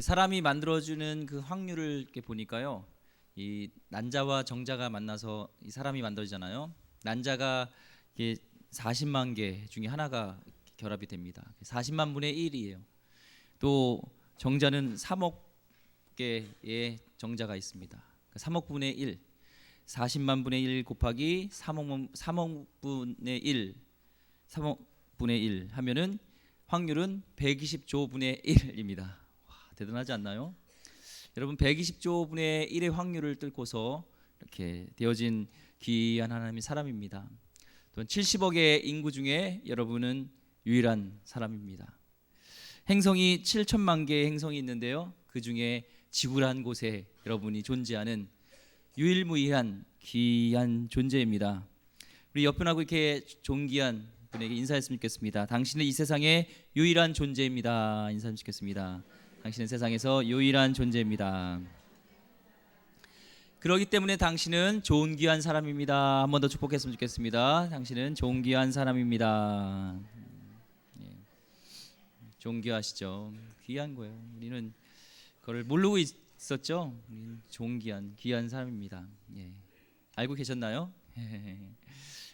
사람이 만들어주는 그 확률을 이렇게 보니까요, 이 난자와 정자가 만나서 이 사람이 만들어지잖아요. 난자가 이게 40만 개 중에 하나가 결합이 됩니다. 40만 분의 1이에요. 또 정자는 3억 개의 정자가 있습니다. 3억 분의 1, 40만 분의 1 곱하기 3억 분의 1, 3억 분의 1 하면은 확률은 120조 분의 1입니다. 대단하지 않나요? 여러분, 120조 분의 1의 확률을 뚫고서 이렇게 되어진 귀한 하나님의 사람입니다. 또 70억의 인구 중에 여러분은 유일한 사람입니다. 행성이 7천만 개의 행성이 있는데요, 그 중에 지구라는 곳에 여러분이 존재하는 유일무이한 귀한 존재입니다. 우리 옆분하고 이렇게 존귀한 분에게 인사했으면 좋겠습니다. 당신은 이 세상의 유일한 존재입니다. 인사했으면 좋겠습니다. 당신은 세상에서 유일한 존재입니다. 그렇기 때문에 당신은 존귀한 사람입니다. 한 번 더 축복했으면 좋겠습니다. 당신은 존귀한 사람입니다. 존귀하시죠. 귀한 거예요. 우리는 그걸 모르고 있었죠. 우리는 존귀한 귀한 사람입니다. 알고 계셨나요?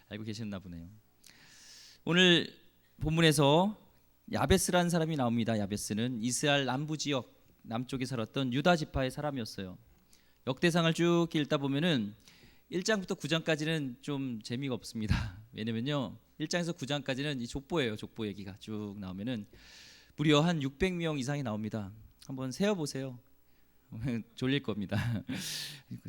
알고 계셨나 보네요. 오늘 본문에서 야베스라는 사람이 나옵니다. 야베스는 이스라엘 남부 지역 남쪽에 살았던 유다 지파의 사람이었어요. 역대상을 쭉 읽다 보면은 1장부터 9장까지는 좀 재미가 없습니다. 왜냐면요, 1장에서 9장까지는 이 족보예요. 족보 얘기가 쭉 나오면은 무려 한 600명 이상이 나옵니다. 한번 세어 보세요. 졸릴 겁니다.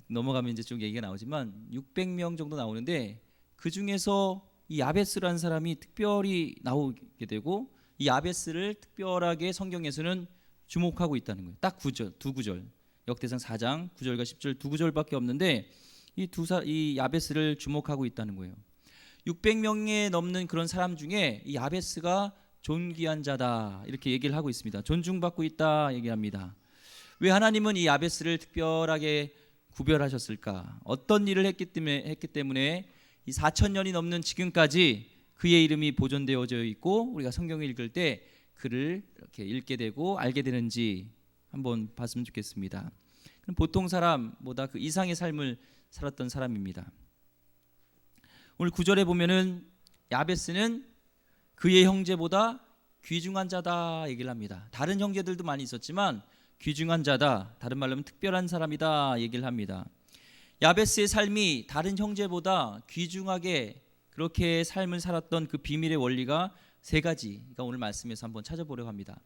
넘어가면 이제 쭉 얘기가 나오지만 600명 정도 나오는데, 그 중에서 이 야베스라는 사람이 특별히 나오게 되고, 이 야베스를 특별하게 성경에서는 주목하고 있다는 거예요. 딱 두 구절. 역대상 4장 9절과 10절 두 구절밖에 없는데 이 야베스를 주목하고 있다는 거예요. 600명에 넘는 그런 사람 중에 이 야베스가 존귀한 자다, 이렇게 얘기를 하고 있습니다. 존중받고 있다 얘기합니다. 왜 하나님은 이 야베스를 특별하게 구별하셨을까? 어떤 일을 했기 때문에 이 4,000년이 넘는 지금까지 그의 이름이 보존되어져 있고 우리가 성경을 읽을 때 그를 이렇게 읽게 되고 알게 되는지 한번 봤으면 좋겠습니다. 그럼 보통 사람보다 그 이상의 삶을 살았던 사람입니다. 오늘 9절에 보면은 야베스는 그의 형제보다 귀중한 자다 얘기를 합니다. 다른 형제들도 많이 있었지만 귀중한 자다, 다른 말로 하면 특별한 사람이다 얘기를 합니다. 야베스의 삶이 다른 형제보다 귀중하게 그렇게 삶을 살았던 그 비밀의 원리가 세 가지가 오늘 말씀에서 한번 찾아보려고 합니다.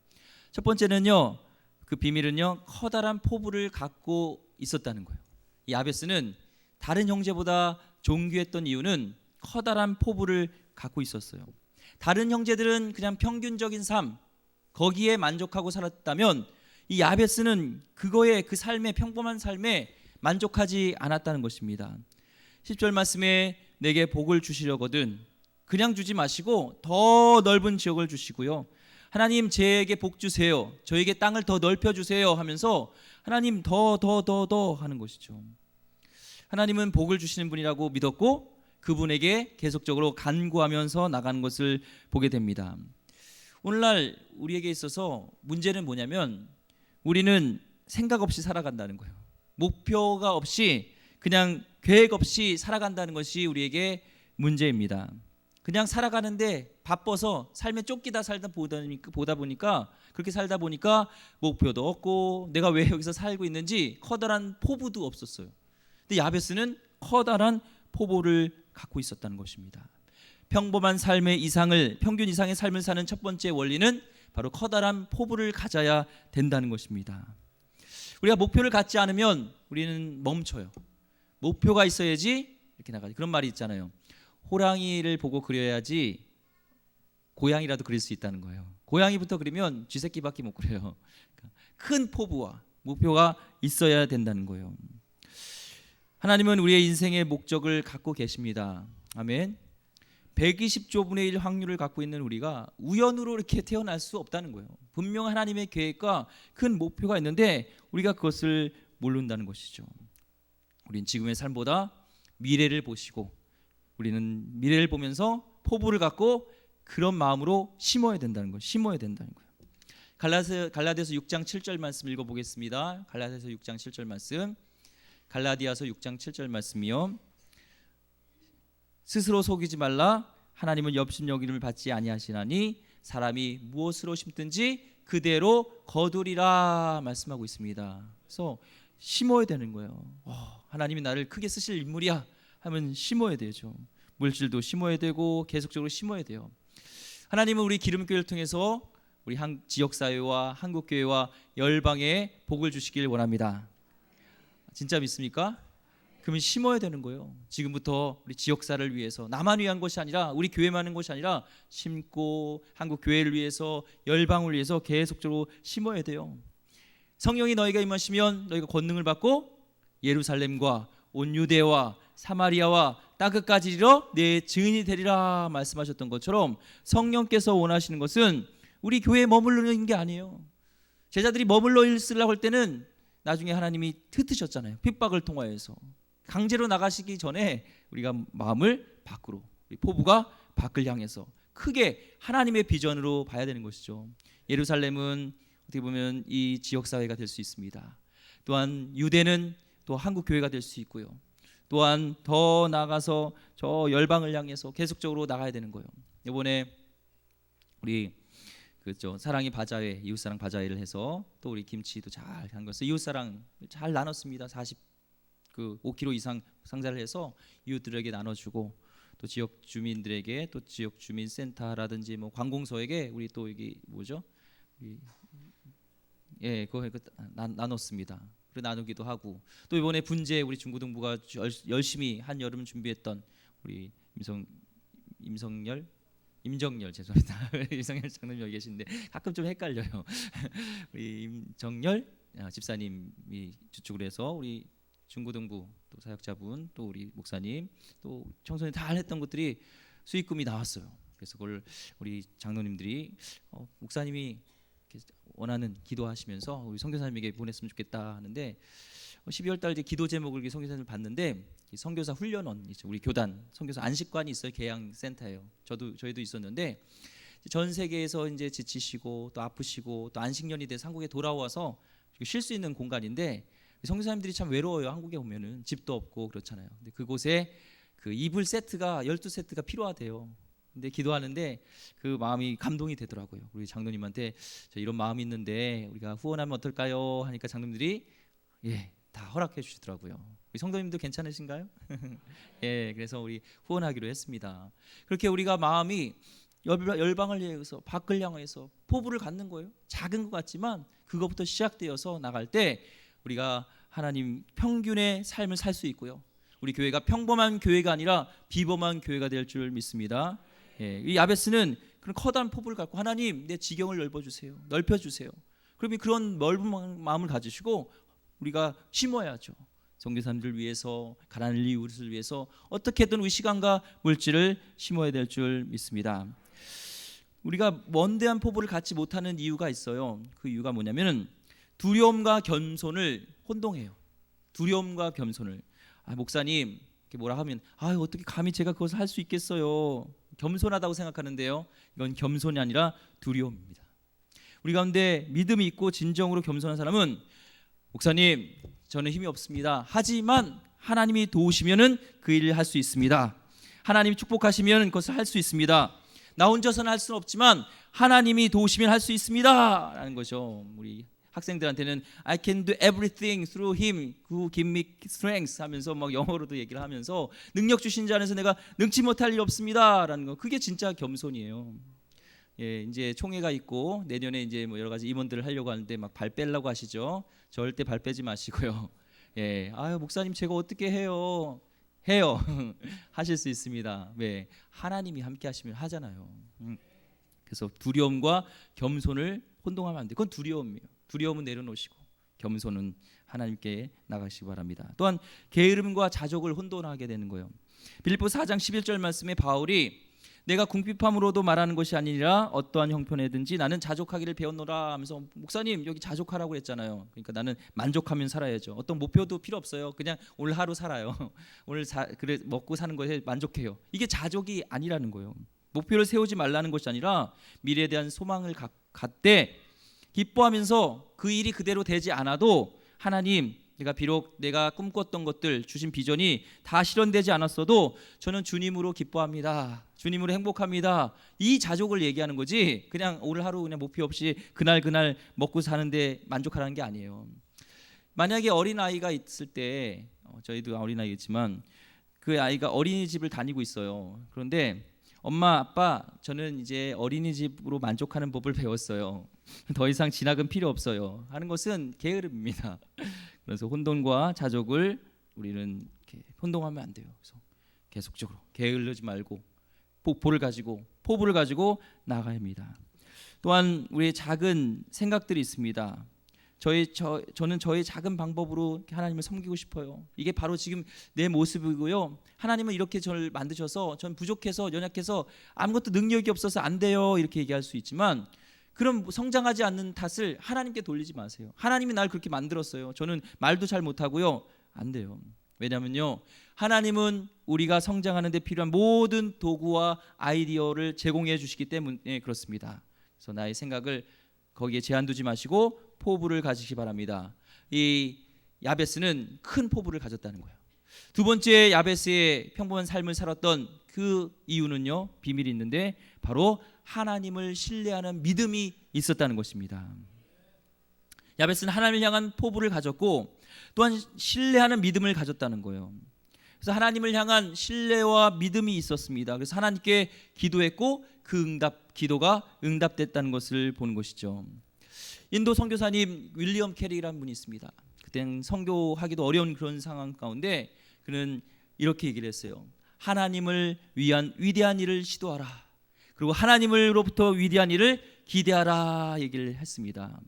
첫 번째는요, 그 비밀은요, 커다란 포부를 갖고 있었다는 거예요. 이 야베스는 다른 형제보다 존귀했던 이유는 커다란 포부를 갖고 있었어요. 다른 형제들은 그냥 평균적인 삶, 거기에 만족하고 살았다면 이 야베스는 그거에, 그 삶의 평범한 삶에 만족하지 않았다는 것입니다. 10절 말씀에 내게 복을 주시려거든 그냥 주지 마시고 더 넓은 지역을 주시고요, 하나님 제게 복 주세요, 저에게 땅을 더 넓혀 주세요 하면서 하나님 더 하는 것이죠. 하나님은 복을 주시는 분이라고 믿었고 그분에게 계속적으로 간구하면서 나가는 것을 보게 됩니다. 오늘날 우리에게 있어서 문제는 뭐냐면 우리는 생각 없이 살아간다는 거예요. 목표가 없이 그냥 계획 없이 살아간다는 것이 우리에게 문제입니다. 그냥 살아가는데 바빠서 삶에 쫓기다 살다 보다 보니까 그렇게 살다 보니까 목표도 없고 내가 왜 여기서 살고 있는지 커다란 포부도 없었어요. 근데 야베스는 커다란 포부를 갖고 있었다는 것입니다. 평범한 삶의 이상을, 평균 이상의 삶을 사는 첫 번째 원리는 바로 커다란 포부를 가져야 된다는 것입니다. 우리가 목표를 갖지 않으면 우리는 멈춰요. 목표가 있어야지 이렇게 나가죠. 그런 말이 있잖아요. 호랑이를 보고 그려야지 고양이라도 그릴 수 있다는 거예요. 고양이부터 그리면 쥐새끼밖에 못 그려요. 그러니까 큰 포부와 목표가 있어야 된다는 거예요. 하나님은 우리의 인생의 목적을 갖고 계십니다. 아멘. 120조 분의 1 확률을 갖고 있는 우리가 우연으로 이렇게 태어날 수 없다는 거예요. 분명 하나님의 계획과 큰 목표가 있는데 우리가 그것을 모른다는 것이죠. 우린 지금의 삶보다 미래를 보시고 우리는 미래를 보면서 포부를 갖고 그런 마음으로 심어야 된다는 거예요. 갈라디아서 6장 7절 말씀 읽어보겠습니다. 갈라디아서 6장 7절 말씀. 갈라디아서 6장 7절 말씀이요. 스스로 속이지 말라. 하나님은 업신여김을 받지 아니하시나니 사람이 무엇으로 심든지 그대로 거두리라 말씀하고 있습니다. 그래서 심어야 되는 거예요. 하나님이 나를 크게 쓰실 인물이야 하면 심어야 되죠. 물질도 심어야 되고 계속적으로 심어야 돼요. 하나님은 우리 기름교회를 통해서 우리 지역사회와 한국교회와 열방에 복을 주시길 원합니다. 진짜 믿습니까? 그러면 심어야 되는 거예요. 지금부터 우리 지역사를 위해서 나만 위한 것이 아니라 우리 교회만 하는 것이 아니라 심고 한국교회를 위해서 열방을 위해서 계속적으로 심어야 돼요. 성령이 너희가 임하시면 너희가 권능을 받고 예루살렘과 온 유대와 사마리아와 땅끝까지 이르러 내 증인이 되리라 말씀하셨던 것처럼 성령께서 원하시는 것은 우리 교회에 머무르는 게 아니에요. 제자들이 머물러 있으려고 할 때는 나중에 하나님이 흩으셨잖아요. 핍박을 통하여서 강제로 나가시기 전에 우리가 마음을 밖으로, 우리 포부가 밖을 향해서 크게 하나님의 비전으로 봐야 되는 것이죠. 예루살렘은 어떻게 보면 이 지역사회가 될 수 있습니다. 또한 유대는 또 한국교회가 될 수 있고요. 또한 더 나아가서 저 열방을 향해서 계속적으로 나가야 되는 거예요. 이번에 우리 그죠 사랑의 바자회, 이웃사랑 바자회를 해서 또 우리 김치도 잘 한 것을 이웃사랑 잘 나눴습니다. 5kg 이상 상자를 해서 이웃들에게 나눠주고 또 지역 주민들에게 또 지역 주민 센터라든지 뭐 관공서에게 우리 또 이게 뭐죠? 그거 나눴습니다. 그리고 나누기도 하고 또 이번에 분재 우리 중고등부가 열심히 한 여름 준비했던 우리 임정열 죄송합니다. 임성열 장로님 여기 계신데 가끔 좀 헷갈려요. 우리 임정열 집사님이 주축을 해서 우리 중고등부 또 사역자분 또 우리 목사님 또 청소년 다 했던 것들이 수익금이 나왔어요. 그래서 그걸 우리 장로님들이 목사님이 원하는 기도하시면서 우리 선교사님에게 보냈으면 좋겠다 하는데 12월 달 이제 기도 제목을 선교사님을 봤는데 선교사 훈련원 있죠. 우리 교단 선교사 안식관이 있어요. 개양센터예요. 저희도 있었는데 전 세계에서 이제 지치시고 또 아프시고 또 안식년이 돼서 한국에 돌아와서 쉴 수 있는 공간인데 선교사님들이 참 외로워요. 한국에 오면은 집도 없고 그렇잖아요. 근데 그곳에 그 이불 세트가 12세트가 필요하대요. 근데 기도하는데 그 마음이 감동이 되더라고요. 우리 장로님한테 저 이런 마음이 있는데 우리가 후원하면 어떨까요? 하니까 장로님들이 다 허락해 주시더라고요. 우리 성도님도 괜찮으신가요? 그래서 우리 후원하기로 했습니다. 그렇게 우리가 마음이 열방을 향해서 밖을 향해서 포부를 갖는 거예요. 작은 것 같지만 그것부터 시작되어서 나갈 때 우리가 하나님 평균의 삶을 살 수 있고요. 우리 교회가 평범한 교회가 아니라 비범한 교회가 될 줄 믿습니다. 이 야베스는 그런 커다란 포부를 갖고 하나님 내 지경을 넓어주세요. 넓혀주세요. 그러면 그런 넓은 마음을 가지시고 우리가 심어야죠. 선교사님들 위해서 가난한 이웃을 위해서 어떻게든 우리 시간과 물질을 심어야 될 줄 믿습니다. 우리가 먼데한 포부를 갖지 못하는 이유가 있어요. 그 이유가 뭐냐면은 두려움과 겸손을 혼동해요. 두려움과 겸손을 목사님 뭐라 하면 어떻게 감히 제가 그것을 할 수 있겠어요. 겸손하다고 생각하는데요. 이건 겸손이 아니라 두려움입니다. 우리 가운데 믿음이 있고 진정으로 겸손한 사람은 목사님 저는 힘이 없습니다. 하지만 하나님이 도우시면은 그 일을 할 수 있습니다. 하나님이 축복하시면 그것을 할 수 있습니다. 나 혼자서는 할 수는 없지만 하나님이 도우시면 할 수 있습니다 라는 거죠. 우리 학생들한테는 I can do everything through him who give me strength 하면서 막 영어로도 얘기를 하면서 능력 주신 자 안에서 내가 능치 못할 일 없습니다 라는 거, 그게 진짜 겸손이에요. 이제 총회가 있고 내년에 이제 뭐 여러 가지 임원들을 하려고 하는데 막 발 빼려고 하시죠. 절대 발 빼지 마시고요. 목사님 제가 어떻게 해요? 하실 수 있습니다. 왜? 하나님이 함께 하시면 하잖아요. 그래서 두려움과 겸손을 혼동하면 안 돼. 그건 두려움이에요. 두려움은 내려놓으시고 겸손은 하나님께 나가시기 바랍니다. 또한 게으름과 자족을 혼돈하게 되는 거예요. 빌립보서 4장 11절 말씀에 바울이 내가 궁핍함으로도 말하는 것이 아니라 어떠한 형편에든지 나는 자족하기를 배웠노라 하면서 목사님 여기 자족하라고 했잖아요. 그러니까 나는 만족하면 살아야죠. 어떤 목표도 필요 없어요. 그냥 오늘 하루 살아요. 오늘 그래 먹고 사는 것에 만족해요. 이게 자족이 아니라는 거예요. 목표를 세우지 말라는 것이 아니라 미래에 대한 소망을 갖되 기뻐하면서 그 일이 그대로 되지 않아도 하나님, 비록 내가 꿈꿨던 것들, 주신 비전이 다 실현되지 않았어도 저는 주님으로 기뻐합니다. 주님으로 행복합니다. 이 자족을 얘기하는 거지, 그냥 오늘 하루 그냥 목표 없이 그날 먹고 사는데 만족하라는 게 아니에요. 만약에 어린아이가 있을 때, 저희도 어린아이였지만 그 아이가 어린이집을 다니고 있어요. 그런데 엄마, 아빠, 저는 이제 어린이집으로 만족하는 법을 배웠어요. 더 이상 진학은 필요 없어요 하는 것은 게으름입니다. 그래서 혼돈과 자족을 우리는 이렇게 혼동하면 안 돼요. 그래서 계속적으로 게을르지 말고 포부를 가지고 나가야 합니다. 또한 우리의 작은 생각들이 있습니다. 저는 저의 작은 방법으로 하나님을 섬기고 싶어요. 이게 바로 지금 내 모습이고요. 하나님은 이렇게 저를 만드셔서 전 부족해서 연약해서 아무것도 능력이 없어서 안 돼요 이렇게 얘기할 수 있지만, 그럼 성장하지 않는 탓을 하나님께 돌리지 마세요. 하나님이 날 그렇게 만들었어요. 저는 말도 잘 못하고요. 안 돼요. 왜냐면요, 하나님은 우리가 성장하는 데 필요한 모든 도구와 아이디어를 제공해 주시기 때문에 그렇습니다. 그래서 나의 생각을 거기에 제한 두지 마시고 포부를 가지시기 바랍니다. 이 야베스는 큰 포부를 가졌다는 거예요. 두 번째, 야베스의 평범한 삶을 살았던 그 이유는요, 비밀이 있는데 바로 하나님을 신뢰하는 믿음이 있었다는 것입니다. 야베스는 하나님을 향한 포부를 가졌고 또한 신뢰하는 믿음을 가졌다는 거예요. 그래서 하나님을 향한 신뢰와 믿음이 있었습니다. 그래서 하나님께 기도했고 그 기도가 응답됐다는 것을 보는 것이죠. 인도 선교사님 윌리엄 캐리라는 분이 있습니다. 그때는 선교하기도 어려운 그런 상황 가운데 그는 이렇게 얘기를 했어요. 하나님을 위한 위대한 일을 시도하라. 그리고 하나님으로부터 위대한 일을 기대하라 얘기를 했습니다.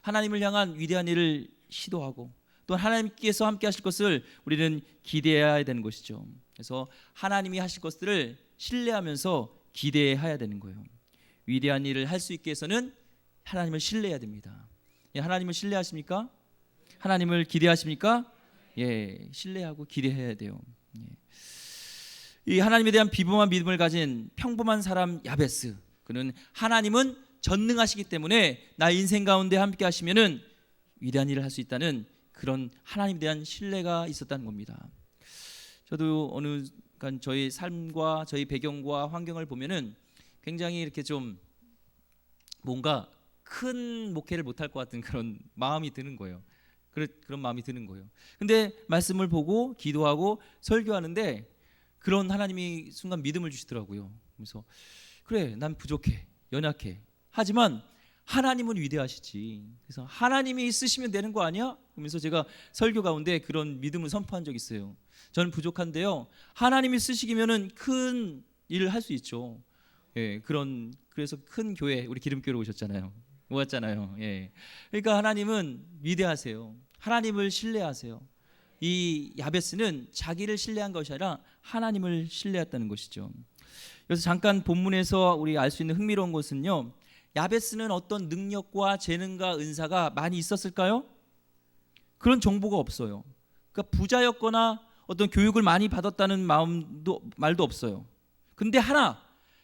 하나님을 향한 위대한 일을 시도하고 또 하나님께서 함께 하실 것을 우리는 기대해야 되는 것이죠. 그래서 하나님이 하실 것들을 신뢰하면서 기대해야 되는 거예요. 위대한 일을 할 수 있게 해서는 하나님을 신뢰해야 됩니다. 하나님을 신뢰하십니까? 하나님을 기대하십니까? 예, 신뢰하고 기대해야 돼요. 이 하나님에 대한 비범한 믿음을 가진 평범한 사람 야베스, 그는 하나님은 전능하시기 때문에 나의 인생 가운데 함께 하시면은 위대한 일을 할 수 있다는 그런 하나님에 대한 신뢰가 있었다는 겁니다. 저도 어느 순간 저희 삶과 저희 배경과 환경을 보면은 굉장히 이렇게 좀 뭔가 큰 목회를 못할 것 같은 그런 마음이 드는 거예요. 그런 마음이 드는 거예요. 근데 말씀을 보고 기도하고 설교하는데 그런 하나님이 순간 믿음을 주시더라고요. 그래서 그래, 난 부족해, 연약해. 하지만 하나님은 위대하시지. 그래서 하나님이 쓰시면 되는 거 아니야? 그러면서 제가 설교 가운데 그런 믿음을 선포한 적이 있어요. 저는 부족한데요, 하나님이 쓰시기면은 큰 일을 할 수 있죠. 예, 그래서 큰 교회, 우리 기름교회로 오셨잖아요. 모았잖아요. 예. 그러니까 하나님은 위대하세요. 하나님을 신뢰하세요. 이 야베스는 자기를 신뢰한 것이 아니라 하나님을 신뢰했다는 것이죠. 그래서 잠깐 본문에서 우리 알 수 있는 흥미로운 것은요, 야베스는 어떤 능력과 재능과 은사가 많이 있었을까요? 그런 정보가 없어요. 그러니까 부자였거나 어떤 교육을 많이 받았다는 말도 없어요. 근데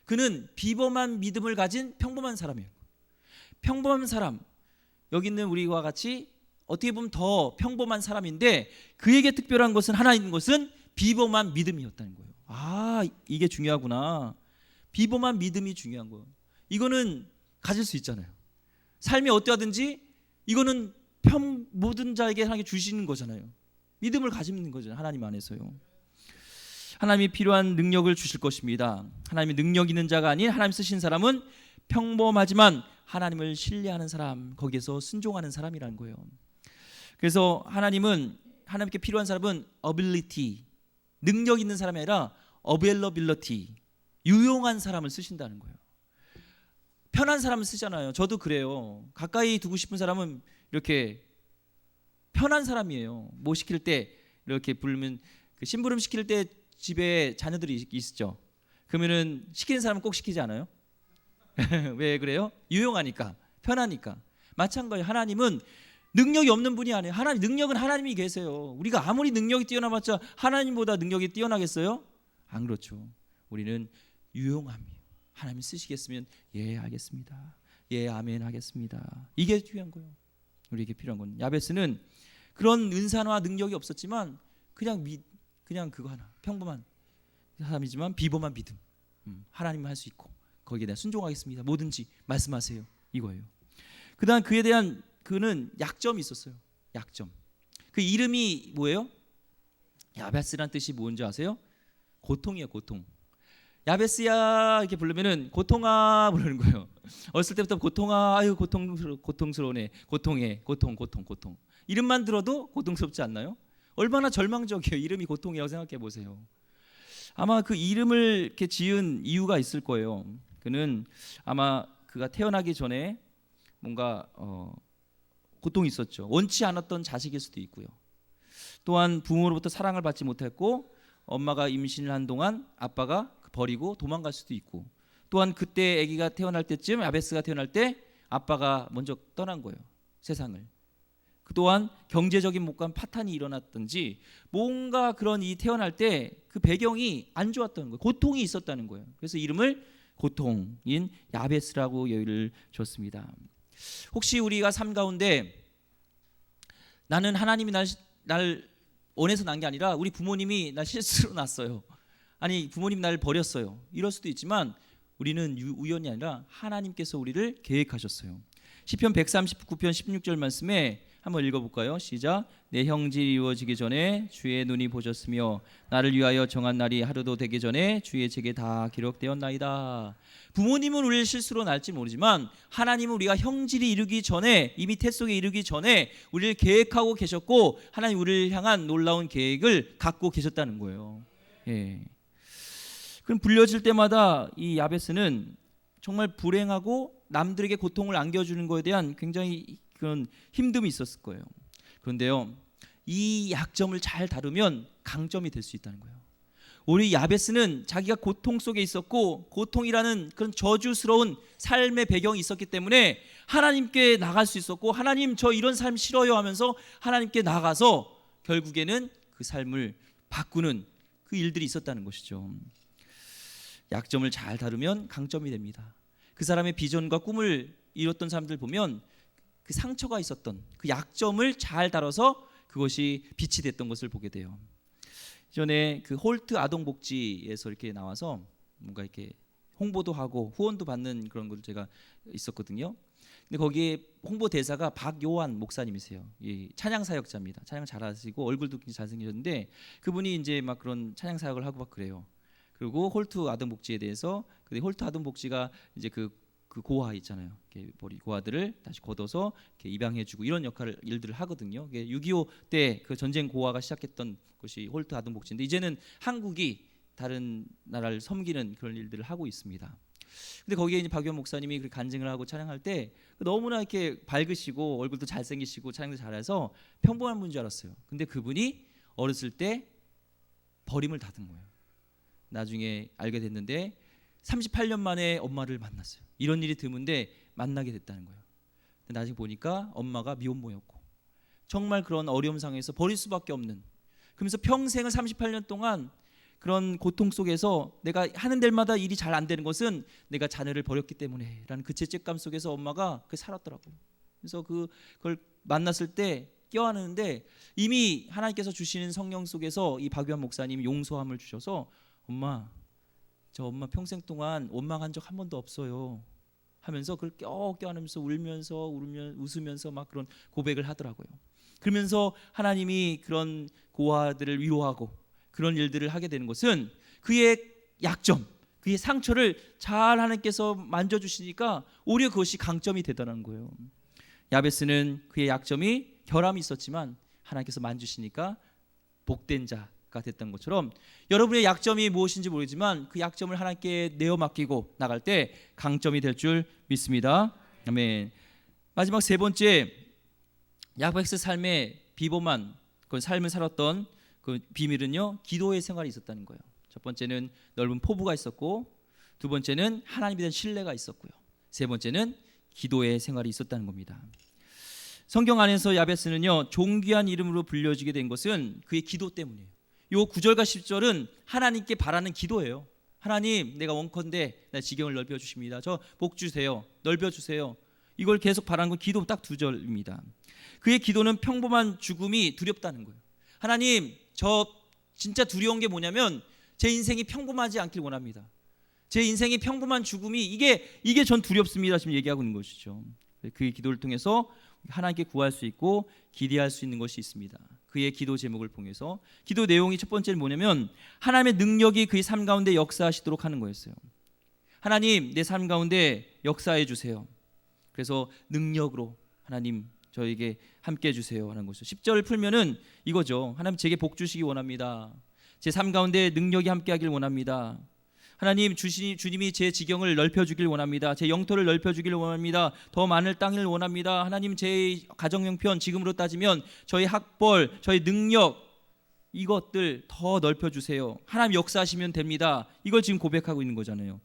그는 비범한 믿음을 가진 평범한 사람이에요. 평범한 사람, 여기 있는 우리와 같이 어떻게 보면 더 평범한 사람인데 그에게 특별한 것은 하나 있는 것은 비범한 믿음이었다는 거예요. 아, 이게 중요하구나. 비범한 믿음이 중요한 거예요. 이거는 가질 수 있잖아요. 삶이 어떠하든지 이거는 모든 자에게 하나님께 주시는 거잖아요. 믿음을 가지는 거잖아요. 하나님 안에서요. 하나님이 필요한 능력을 주실 것입니다. 하나님이 능력 있는 자가 아닌 하나님 쓰신 사람은 평범하지만 하나님을 신뢰하는 사람, 거기에서 순종하는 사람이라는 거예요. 그래서 하나님께 필요한 사람은 ability, 능력 있는 사람이 아니라 availability, 유용한 사람을 쓰신다는 거예요. 편한 사람을 쓰잖아요. 저도 그래요. 가까이 두고 싶은 사람은 이렇게 편한 사람이에요. 뭐 시킬 때 이렇게 부르면, 심부름 시킬 때 집에 자녀들이 있죠. 그러면은 시키는 사람은 꼭 시키지 않아요? 왜 그래요? 유용하니까, 편하니까. 마찬가지, 하나님은 능력이 없는 분이 아니에요. 능력은 하나님이 계세요. 우리가 아무리 능력이 뛰어나봤자 하나님보다 능력이 뛰어나겠어요? 안 그렇죠. 우리는 유용함이에요. 하나님이 쓰시겠으면 예, 알겠습니다. 예, 아멘 하겠습니다. 이게 중요한 거예요. 우리에게 필요한 건 야베스는 그런 은사와 능력이 없었지만 그냥 그거 하나 평범한 사람이지만 비범한 믿음. 하나님은 할 수 있고 거기에 대한 순종하겠습니다. 뭐든지 말씀하세요. 이거예요. 그다음 그에 대한 그는 약점이 있었어요. 약점. 그 이름이 뭐예요? 야베스란 뜻이 뭔지 아세요? 고통이에요. 고통. 야베스야 이렇게 부르면은 고통아 부르는 거예요. 어렸을 때부터 고통아, 아유 고통스러우네, 고통해, 고통. 이름만 들어도 고통스럽지 않나요? 얼마나 절망적이에요. 이름이 고통이라고 생각해 보세요. 아마 그 이름을 이렇게 지은 이유가 있을 거예요. 그는 아마 그가 태어나기 전에 뭔가 고통이 있었죠. 원치 않았던 자식일 수도 있고요. 또한 부모로부터 사랑을 받지 못했고 엄마가 임신을 한 동안 아빠가 버리고 도망갈 수도 있고, 또한 그때 아기가 태어날 때쯤 야베스가 태어날 때 아빠가 먼저 떠난 거예요. 세상을. 또한 경제적인 못간 파탄이 일어났든지 뭔가 그런 이 태어날 때 그 배경이 안 좋았다는 거예요. 고통이 있었다는 거예요. 그래서 이름을 고통인 야베스라고 여기를 줬습니다. 혹시 우리가 삶 가운데 나는 하나님이 날 원해서 난 게 아니라 우리 부모님이 날 실수로 낳았어요, 아니 부모님 나를 버렸어요, 이럴 수도 있지만 우리는 우연이 아니라 하나님께서 우리를 계획하셨어요. 시편 139편 16절 말씀에 한번 읽어볼까요? 시작. 내 형질이 이루어지기 전에 주의 눈이 보셨으며 나를 위하여 정한 날이 하루도 되기 전에 주의 책에 다 기록되었나이다. 부모님은 우리를 실수로 낳을지 모르지만 하나님은 우리가 형질이 이루기 전에, 이미 태 속에 이르기 전에 우리를 계획하고 계셨고 하나님 우리를 향한 놀라운 계획을 갖고 계셨다는 거예요. 예. 그럼 불려질 때마다 이 야베스는 정말 불행하고 남들에게 고통을 안겨주는 것에 대한 굉장히 그런 힘듦이 있었을 거예요. 그런데요, 이 약점을 잘 다루면 강점이 될 수 있다는 거예요. 우리 야베스는 자기가 고통 속에 있었고 고통이라는 그런 저주스러운 삶의 배경이 있었기 때문에 하나님께 나갈 수 있었고, 하나님 저 이런 삶 싫어요 하면서 하나님께 나가서 결국에는 그 삶을 바꾸는 그 일들이 있었다는 것이죠. 약점을 잘 다루면 강점이 됩니다. 그 사람의 비전과 꿈을 이뤘던 사람들 보면 그 상처가 있었던 그 약점을 잘 다뤄서 그것이 빛이 됐던 것을 보게 돼요. 전에 그 홀트 아동복지에서 이렇게 나와서 뭔가 이렇게 홍보도 하고 후원도 받는 그런 걸 제가 있었거든요. 근데 거기에 홍보 대사가 박요한 목사님이세요. 이 찬양 사역자입니다. 찬양 잘하시고 얼굴도 굉장히 잘생기셨는데 그분이 이제 막 그런 찬양 사역을 하고 막 그래요. 그리고 홀트 아동복지에 대해서, 근데 홀트 아동복지가 이제 그 고아 있잖아요. 머리 고아들을 다시 걷어서 이렇게 입양해주고 이런 일들을 하거든요. 6.25 때 그 전쟁 고아가 시작했던 것이 홀트 아동복지인데 이제는 한국이 다른 나라를 섬기는 그런 일들을 하고 있습니다. 근데 거기에 이제 박유한 목사님이 간증을 하고 찬양할 때 너무나 이렇게 밝으시고 얼굴도 잘생기시고 찬양도 잘해서 평범한 분인 줄 알았어요. 근데 그분이 어렸을 때 버림을 받은 거예요. 나중에 알게 됐는데 38년 만에 엄마를 만났어요. 이런 일이 드문데 만나게 됐다는 거예요. 근데 나중에 보니까 엄마가 미혼모였고 정말 그런 어려움 상황에서 버릴 수밖에 없는, 그러면서 평생을 38년 동안 그런 고통 속에서 내가 하는 데마다 일이 잘 안 되는 것은 내가 자녀를 버렸기 때문에 라는 그 죄책감 속에서 엄마가 살았더라고요. 그래서 그걸 만났을 때 껴안는데 이미 하나님께서 주시는 성령 속에서 이 박유한 목사님이 용서함을 주셔서 저 엄마 평생 동안 원망한 적 한 번도 없어요 하면서 그걸 껴안으면서 웃으면서 막 그런 고백을 하더라고요. 그러면서 하나님이 그런 고아들을 위로하고 그런 일들을 하게 되는 것은 그의 약점, 그의 상처를 잘 하나님께서 만져주시니까 오히려 그것이 강점이 되더라는 거예요. 야베스는 그의 약점이 결함이 있었지만 하나님께서 만지시니까 복된 자가 됐던 것처럼 여러분의 약점이 무엇인지 모르지만 그 약점을 하나님께 내어 맡기고 나갈 때 강점이 될 줄 믿습니다. 아멘. 마지막 세 번째, 야베스 삶의 비범한 그 삶을 살았던 그 비밀은요, 기도의 생활이 있었다는 거예요. 첫 번째는 넓은 포부가 있었고, 두 번째는 하나님에 대한 신뢰가 있었고요, 세 번째는 기도의 생활이 있었다는 겁니다. 성경 안에서 야베스는요, 존귀한 이름으로 불려지게 된 것은 그의 기도 때문이에요. 요 9절과 10절은 하나님께 바라는 기도예요. 하나님, 내가 원컨대 나 지경을 넓혀 주십니다. 저 복 주세요. 넓혀 주세요. 이걸 계속 바라는 건 기도 딱 2절입니다. 그의 기도는 평범한 죽음이 두렵다는 거예요. 하나님, 저 진짜 두려운 게 뭐냐면 제 인생이 평범하지 않길 원합니다. 제 인생이 평범한 죽음이 이게 전 두렵습니다. 지금 얘기하고 있는 것이죠. 그의 기도를 통해서 하나님께 구할 수 있고 기대할 수 있는 것이 있습니다. 그의 기도 제목을 통해서 기도 내용이 첫 번째는 뭐냐면 하나님의 능력이 그의 삶 가운데 역사하시도록 하는 거였어요. 하나님, 내 삶 가운데 역사해 주세요. 그래서 능력으로 하나님 저에게 함께 해주세요 하는 것이죠. 10절을 풀면은 이거죠. 하나님, 제게 복 주시기 원합니다. 제 삶 가운데 능력이 함께하길 원합니다. 하나님, 주님이 제 지경을 넓혀주길 원합니다. 제 영토를 넓혀주길 원합니다. 더 많은 땅을 원합니다. 하나님, 제 가정 형편, 지금으로 따지면 저희 학벌, 저희 능력, 이것들 더 넓혀주세요. 하나님 역사하시면 됩니다. 이걸 지금 고백하고 있는 거잖아요.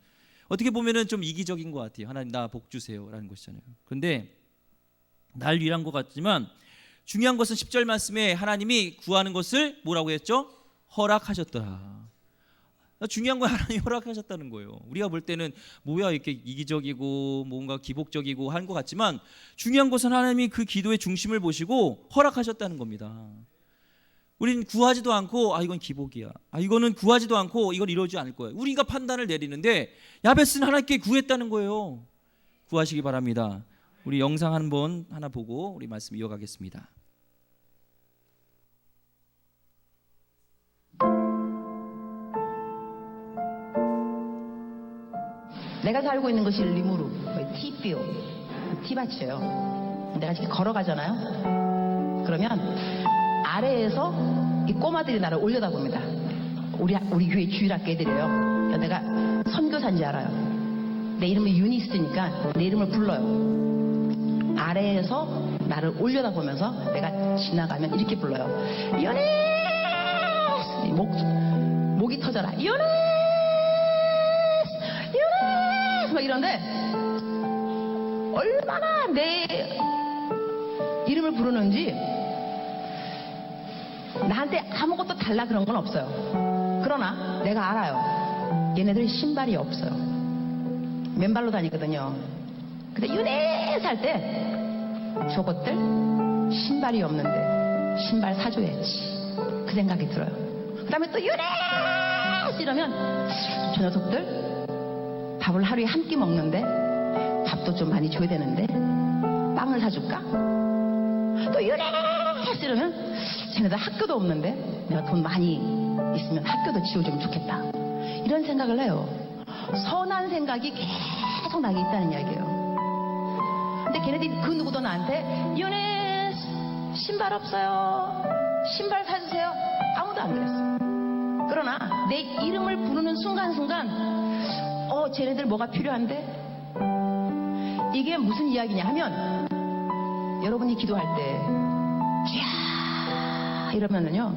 어떻게 보면은 좀 이기적인 것 같아요. 하나님, 나 복 주세요 라는 것이잖아요. 그런데 날 위한 것 같지만 중요한 것은 10절 말씀에 하나님이 구하는 것을 뭐라고 했죠? 허락하셨더라. 중요한 건 하나님이 허락하셨다는 거예요. 우리가 볼 때는 뭐야 이렇게 이기적이고 뭔가 기복적이고 하는 것 같지만 중요한 것은 하나님이 그 기도의 중심을 보시고 허락하셨다는 겁니다. 우리는 구하지도 않고 이건 기복이야, 이거는 구하지도 않고 이건 이루어지지 않을 거예요. 우리가 판단을 내리는데 야베스는 하나님께 구했다는 거예요. 구하시기 바랍니다. 우리 영상 하나 보고 우리 말씀 이어가겠습니다. 내가 살고 있는 것이 리무르, 티뷰, 티밭이에요. 내가 지금 걸어가잖아요. 그러면 아래에서 이 꼬마들이 나를 올려다봅니다. 우리 교회 주일학교 애들이에요. 내가 선교사인지 알아요. 내 이름이 유니스니까 내 이름을 불러요. 아래에서 나를 올려다보면서 내가 지나가면 이렇게 불러요. 유니스! 목이 터져라. 유니스! 막 이런데 얼마나 내 이름을 부르는지 나한테 아무것도 달라 그런 건 없어요. 그러나 내가 알아요. 얘네들 신발이 없어요. 맨발로 다니거든요. 근데 유네스 할 때 저것들 신발이 없는데 신발 사줘야지 그 생각이 들어요. 그 다음에 또 유네스 이러면 저 녀석들 밥을 하루에 한 끼 먹는데 밥도 좀 많이 줘야 되는데 빵을 사줄까? 또 유네스 이러면 쟤네들 학교도 없는데 내가 돈 많이 있으면 학교도 지어주면 좋겠다. 이런 생각을 해요. 선한 생각이 계속 나게 있다는 이야기예요. 근데 걔네들이 그 누구도 나한테 유네스 신발 없어요, 신발 사주세요, 아무도 안 그랬어요. 그러나 내 이름을 부르는 순간순간 쟤네들 뭐가 필요한데? 이게 무슨 이야기냐 하면 여러분이 기도할 때 쥐야 이러면은요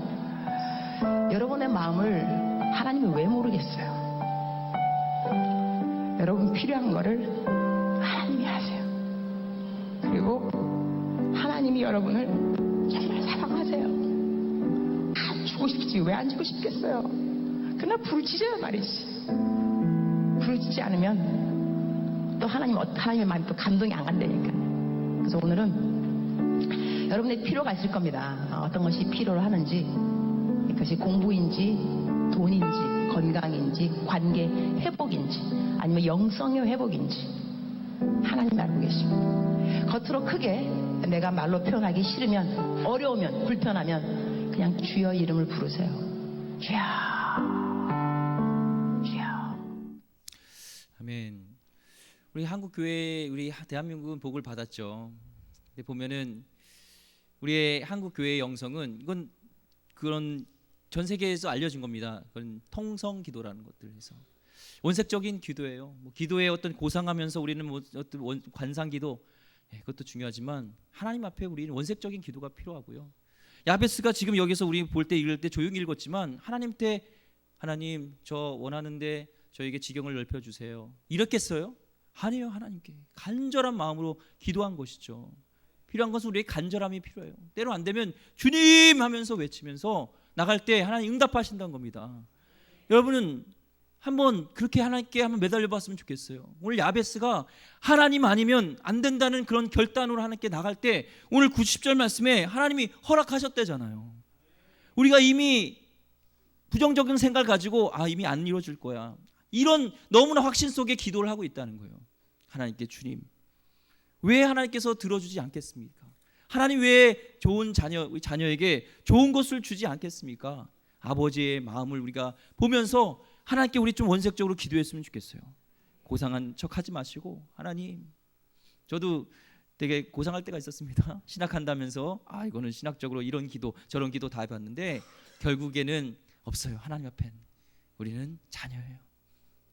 여러분의 마음을 하나님이 왜 모르겠어요. 여러분 필요한 거를 하나님이 하세요. 그리고 하나님이 여러분을 정말 사랑하세요. 안 주고 싶지 왜 안 주고 싶겠어요. 그러나 부르짖어요 말이지. 부르짖지 않으면 또 하나님의 마음이 또 감동이 안 간다니까. 그래서 오늘은 여러분의 필요가 있을 겁니다. 어떤 것이 필요로 하는지, 그것이 공부인지 돈인지 건강인지 관계 회복인지 아니면 영성의 회복인지 하나님 알고 계십니다. 겉으로 크게 내가 말로 표현하기 싫으면 어려우면 불편하면 그냥 주여 이름을 부르세요. 주여 아멘. 우리 한국 교회, 우리 대한민국은 복을 받았죠. 근데 보면은 우리의 한국 교회의 영성은 이건 그런 전 세계에서 알려진 겁니다. 그건 통성 기도라는 것들 해서 원색적인 기도예요. 기도에 어떤 고상하면서 우리는 어떤 관상 기도, 그것도 중요하지만 하나님 앞에 우리는 원색적인 기도가 필요하고요. 야베스가 지금 여기서 우리 볼 때 읽을 때 조용히 읽었지만 하나님께 하나님 저 원하는데 저에게 지경을 넓혀주세요 이렇게 써요? 아니에요. 하나님께 간절한 마음으로 기도한 것이죠. 필요한 것은 우리의 간절함이 필요해요. 때로 안 되면 주님 하면서 외치면서 나갈 때 하나님 응답하신다는 겁니다. 여러분은 한번 그렇게 하나님께 한번 매달려 봤으면 좋겠어요. 오늘 야베스가 하나님 아니면 안 된다는 그런 결단으로 하나님께 나갈 때 오늘 90절 말씀에 하나님이 허락하셨대잖아요. 우리가 이미 부정적인 생각을 가지고 이미 안 이루어질 거야, 이런 너무나 확신 속에 기도를 하고 있다는 거예요. 하나님께, 주님 왜 하나님께서 들어주지 않겠습니까? 하나님 왜 좋은 자녀에게 좋은 것을 주지 않겠습니까? 아버지의 마음을 우리가 보면서 하나님께 우리 좀 원색적으로 기도했으면 좋겠어요. 고상한 척 하지 마시고, 하나님, 저도 되게 고상할 때가 있었습니다. 신학한다면서 이거는 신학적으로 이런 기도 저런 기도 다 해봤는데 결국에는 없어요. 하나님 앞엔 우리는 자녀예요.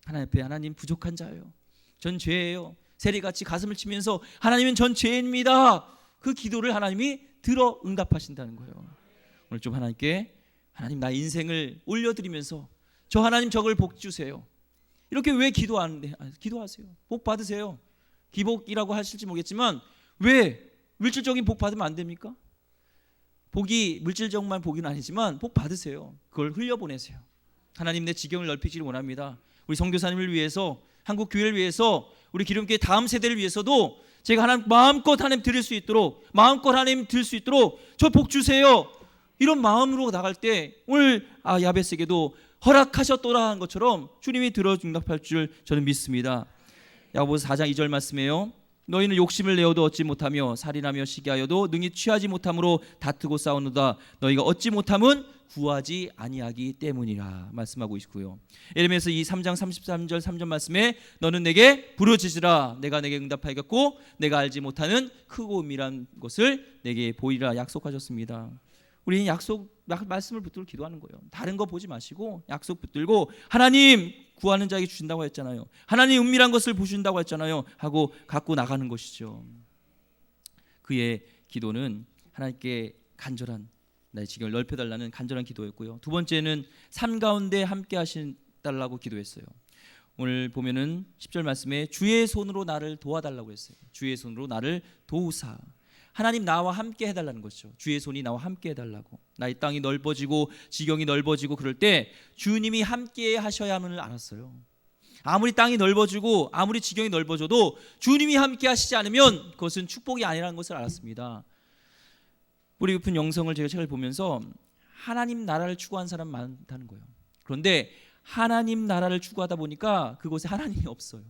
하나님 앞에 하나님 부족한 자예요. 전 죄예요. 세리같이 가슴을 치면서 하나님은 전 죄인입니다, 그 기도를 하나님이 들어 응답하신다는 거예요. 오늘 좀 하나님께, 하나님 나의 인생을 올려드리면서 저 하나님 저걸 복 주세요, 이렇게 왜 기도하는데, 기도하세요. 복 받으세요. 기복이라고 하실지 모르겠지만 왜 물질적인 복 받으면 안 됩니까? 복이 물질적만 복은 아니지만 복 받으세요. 그걸 흘려보내세요. 하나님 내 지경을 넓히기를 원합니다. 우리 선교사님을 위해서, 한국 교회를 위해서, 우리 기름교회 다음 세대를 위해서도 제가 하나님 마음껏 하나님 드릴 수 있도록, 마음껏 하나님 드릴 수 있도록 저 복 주세요, 이런 마음으로 나갈 때 오늘 야베스에게도 허락하셨더라 한 것처럼 주님이 들어 응답할 줄 저는 믿습니다. 야고보서 4장 2절 말씀이에요. 너희는 욕심을 내어도 얻지 못하며 살인하며 시기하여도 능히 취하지 못함으로 다투고 싸우노다. 너희가 얻지 못함은 구하지 아니하기 때문이라 말씀하고 있고요. 예레미야서 이 3장 33절 3절 말씀에 너는 내게 부르짖으라 내가 내게 응답하겠고 내가 알지 못하는 크고 은밀한 것을 내게 보이라 약속하셨습니다. 우리는 말씀을 붙들고 기도하는 거예요. 다른 거 보지 마시고 약속 붙들고, 하나님 구하는 자에게 주신다고 했잖아요. 하나님 은밀한 것을 보신다고 했잖아요. 하고 갖고 나가는 것이죠. 그의 기도는 하나님께 간절한, 나의 지경을 넓혀달라는 간절한 기도였고요. 두 번째는 삶 가운데 함께 하신달라고 기도했어요. 오늘 보면은 10절 말씀에 주의 손으로 나를 도와달라고 했어요. 주의 손으로 나를 도우사. 하나님 나와 함께 해달라는 것이죠. 주의 손이 나와 함께 해달라고. 나의 땅이 넓어지고 지경이 넓어지고 그럴 때 주님이 함께 하셔야 함을 알았어요. 아무리 땅이 넓어지고 아무리 지경이 넓어져도 주님이 함께 하시지 않으면 그것은 축복이 아니라는 것을 알았습니다. 뿌리 깊은 영성을 제가 책을 보면서 하나님 나라를 추구하는 사람 많다는 거예요. 그런데 하나님 나라를 추구하다 보니까 그곳에 하나님이 없어요.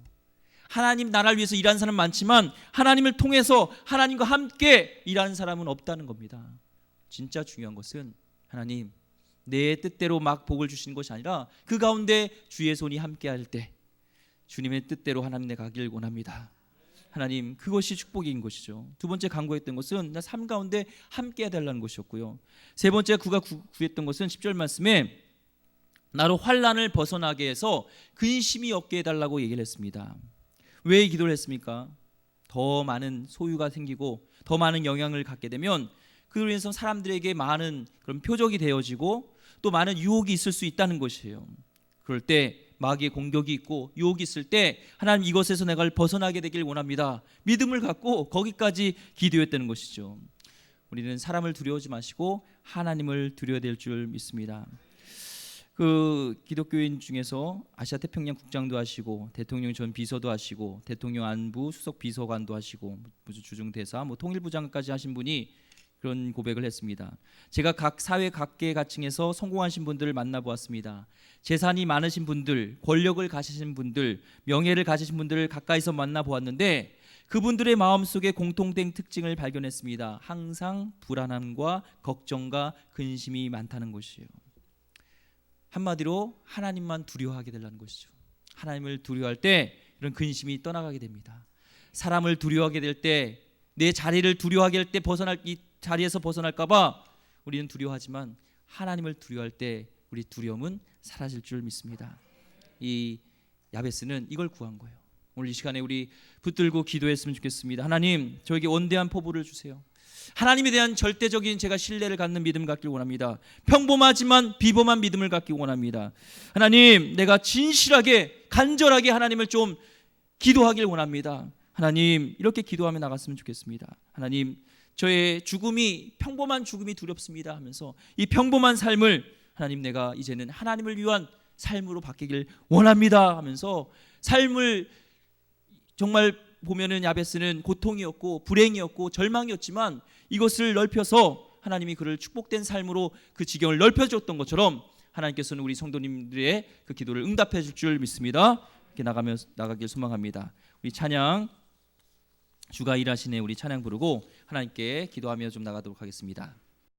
하나님 나라를 위해서 일하는 사람 많지만 하나님을 통해서 하나님과 함께 일하는 사람은 없다는 겁니다. 진짜 중요한 것은 하나님 내 뜻대로 막 복을 주시는 것이 아니라 그 가운데 주의 손이 함께 할 때 주님의 뜻대로 하나님 내 가기를 원합니다. 하나님 그것이 축복인 것이죠. 두 번째 간구했던 것은 나 삶 가운데 함께 해달라는 것이었고요. 세 번째 그가 구했던 것은 10절 말씀에 나로 환난을 벗어나게 해서 근심이 없게 해달라고 얘기를 했습니다. 왜 기도를 했습니까? 더 많은 소유가 생기고 더 많은 영향을 갖게 되면 그로 인해서 사람들에게 많은 그런 표적이 되어지고 또 많은 유혹이 있을 수 있다는 것이에요. 그럴 때 마귀의 공격이 있고 유혹이 있을 때 하나님 이것에서 내가 벗어나게 되길 원합니다. 믿음을 갖고 거기까지 기도했다는 것이죠. 우리는 사람을 두려워하지 마시고 하나님을 두려워야 될 줄 믿습니다. 그 기독교인 중에서 아시아 태평양 국장도 하시고 대통령 전 비서도 하시고 대통령 안부 수석 비서관도 하시고 무슨 주중대사 통일부 장관까지 하신 분이 그런 고백을 했습니다. 제가 각 사회 각계각층에서 성공하신 분들을 만나보았습니다. 재산이 많으신 분들, 권력을 가지신 분들, 명예를 가지신 분들을 가까이서 만나보았는데 그분들의 마음속에 공통된 특징을 발견했습니다. 항상 불안함과 걱정과 근심이 많다는 것이에요. 한마디로 하나님만 두려워하게 되는 것이죠. 하나님을 두려워할 때 이런 근심이 떠나가게 됩니다. 사람을 두려워하게 될 때, 내 자리를 두려워하게 될 때 이 자리에서 벗어날까 봐 우리는 두려워하지만 하나님을 두려워할 때 우리 두려움은 사라질 줄 믿습니다. 이 야베스는 이걸 구한 거예요. 오늘 이 시간에 우리 붙들고 기도했으면 좋겠습니다. 하나님 저에게 원대한 포부를 주세요. 하나님에 대한 절대적인 제가 신뢰를 갖는 믿음 갖길 원합니다. 평범하지만 비범한 믿음을 갖기 원합니다. 하나님 내가 진실하게 간절하게 하나님을 좀 기도하길 원합니다. 하나님 이렇게 기도하며 나갔으면 좋겠습니다. 하나님 저의 죽음이 평범한 죽음이 두렵습니다 하면서 이 평범한 삶을 하나님 내가 이제는 하나님을 위한 삶으로 바뀌길 원합니다 하면서 삶을 정말 보면은 야베스는 고통이었고 불행이었고 절망이었지만 이것을 넓혀서 하나님이 그를 축복된 삶으로 그 지경을 넓혀줬던 것처럼 하나님께서는 우리 성도님들의 그 기도를 응답해 줄 줄 믿습니다. 이렇게 나가길 소망합니다. 우리 찬양, 주가 일하시네, 우리 찬양 부르고 하나님께 기도하며 좀 나가도록 하겠습니다.